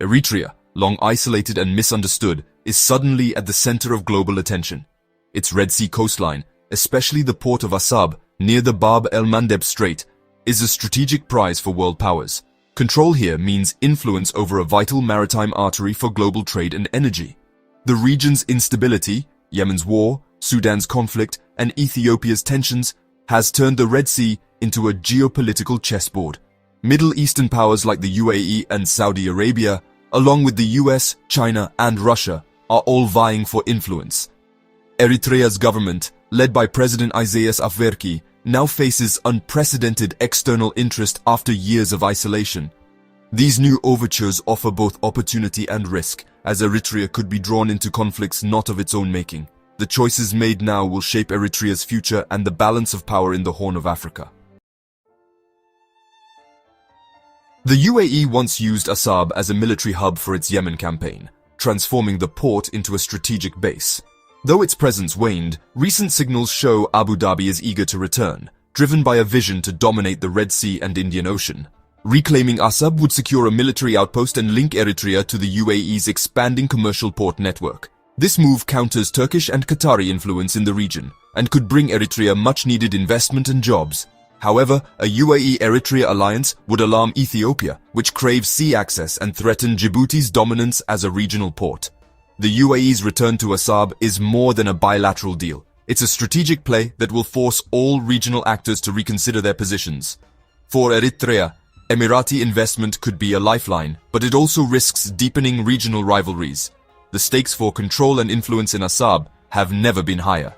Eritrea, long isolated and misunderstood, is suddenly at the center of global attention. Its Red Sea coastline, especially the port of Assab, near the Bab el-Mandeb Strait, is a strategic prize for world powers. Control here means influence over a vital maritime artery for global trade and energy. The region's instability, Yemen's war, Sudan's conflict, and Ethiopia's tensions, has turned the Red Sea into a geopolitical chessboard. Middle Eastern powers like the UAE and Saudi Arabia, along with the US, China, and Russia, are all vying for influence. Eritrea's government, led by President Isaias Afwerki, now faces unprecedented external interest after years of isolation. These new overtures offer both opportunity and risk, as Eritrea could be drawn into conflicts not of its own making. The choices made now will shape Eritrea's future and the balance of power in the Horn of Africa. The UAE once used Assab as a military hub for its Yemen campaign, transforming the port into a strategic base. Though its presence waned, recent signals show Abu Dhabi is eager to return, driven by a vision to dominate the Red Sea and Indian Ocean. Reclaiming Assab would secure a military outpost and link Eritrea to the UAE's expanding commercial port network. This move counters Turkish and Qatari influence in the region, and could bring Eritrea much-needed investment and jobs. However, a UAE-Eritrea alliance would alarm Ethiopia, which craves sea access and threaten Djibouti's dominance as a regional port. The UAE's return to Assab is more than a bilateral deal. It's a strategic play that will force all regional actors to reconsider their positions. For Eritrea, Emirati investment could be a lifeline, but it also risks deepening regional rivalries. The stakes for control and influence in Assab have never been higher.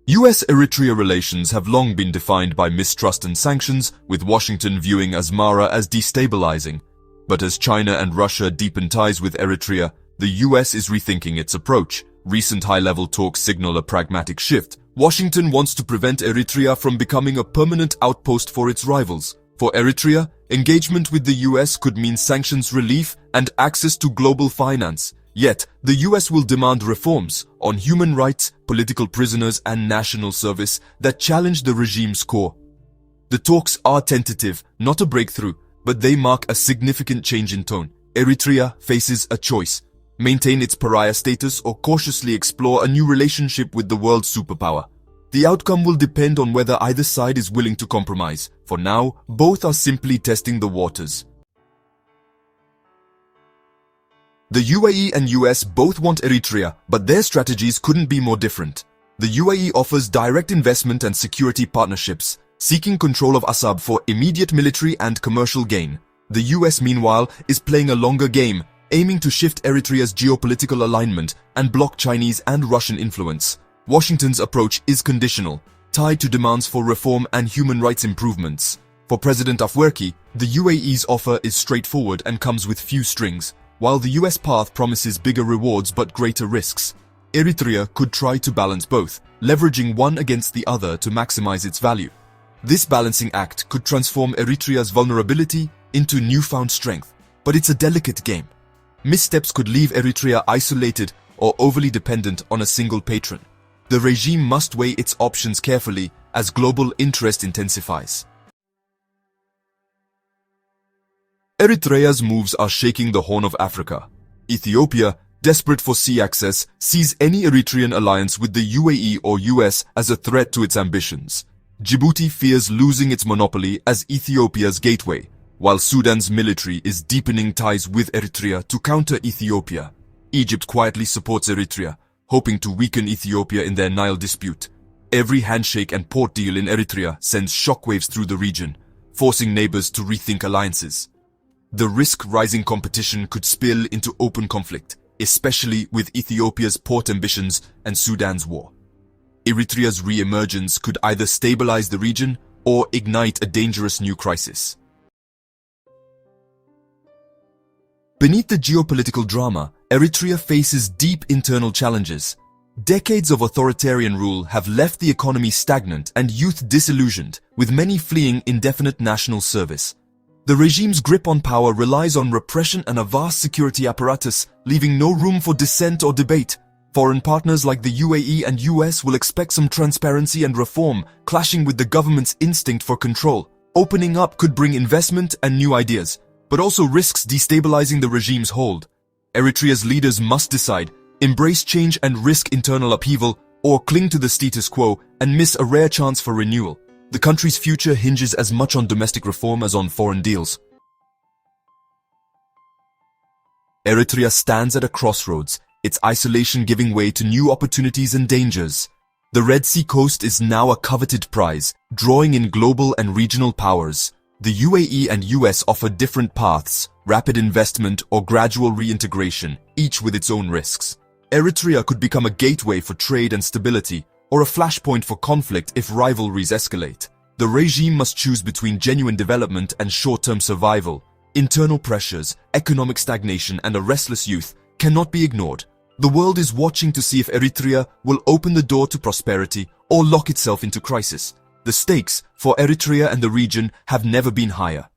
US-Eritrea relations have long been defined by mistrust and sanctions, with Washington viewing Asmara as destabilizing. But as China and Russia deepen ties with Eritrea, the US is rethinking its approach. Recent high-level talks signal a pragmatic shift. Washington wants to prevent Eritrea from becoming a permanent outpost for its rivals. For Eritrea, engagement with the US could mean sanctions relief and access to global finance. Yet, the US will demand reforms on human rights, political prisoners, and national service that challenge the regime's core. The talks are tentative, not a breakthrough, but they mark a significant change in tone. Eritrea faces a choice: maintain its pariah status or cautiously explore a new relationship with the world's superpower. The outcome will depend on whether either side is willing to compromise. For now, both are simply testing the waters. The UAE and US both want Eritrea, but their strategies couldn't be more different. The UAE offers direct investment and security partnerships, seeking control of Assab for immediate military and commercial gain. The US, meanwhile, is playing a longer game, aiming to shift Eritrea's geopolitical alignment and block Chinese and Russian influence. Washington's approach is conditional, tied to demands for reform and human rights improvements. For President Afwerki, the UAE's offer is straightforward and comes with few strings, while the US path promises bigger rewards but greater risks. Eritrea could try to balance both, leveraging one against the other to maximize its value. This balancing act could transform Eritrea's vulnerability into newfound strength, but it's a delicate game. Missteps could leave Eritrea isolated or overly dependent on a single patron. The regime must weigh its options carefully as global interest intensifies. Eritrea's moves are shaking the Horn of Africa. Ethiopia, desperate for sea access, sees any Eritrean alliance with the UAE or US as a threat to its ambitions. Djibouti fears losing its monopoly as Ethiopia's gateway, while Sudan's military is deepening ties with Eritrea to counter Ethiopia. Egypt quietly supports Eritrea, hoping to weaken Ethiopia in their Nile dispute. Every handshake and port deal in Eritrea sends shockwaves through the region, forcing neighbors to rethink alliances. The risk-rising competition could spill into open conflict, especially with Ethiopia's port ambitions and Sudan's war. Eritrea's re-emergence could either stabilize the region or ignite a dangerous new crisis. Beneath the geopolitical drama, Eritrea faces deep internal challenges. Decades of authoritarian rule have left the economy stagnant and youth disillusioned, with many fleeing indefinite national service. The regime's grip on power relies on repression and a vast security apparatus, leaving no room for dissent or debate. Foreign partners like the UAE and US will expect some transparency and reform, clashing with the government's instinct for control. Opening up could bring investment and new ideas, but also risks destabilizing the regime's hold. Eritrea's leaders must decide, embrace change and risk internal upheaval, or cling to the status quo and miss a rare chance for renewal. The country's future hinges as much on domestic reform as on foreign deals. Eritrea stands at a crossroads, its isolation giving way to new opportunities and dangers. The Red Sea coast is now a coveted prize, drawing in global and regional powers. The UAE and US offer different paths, rapid investment or gradual reintegration, each with its own risks. Eritrea could become a gateway for trade and stability, or a flashpoint for conflict if rivalries escalate. The regime must choose between genuine development and short-term survival. Internal pressures, economic stagnation, and a restless youth cannot be ignored. The world is watching to see if Eritrea will open the door to prosperity or lock itself into crisis. The stakes for Eritrea and the region have never been higher.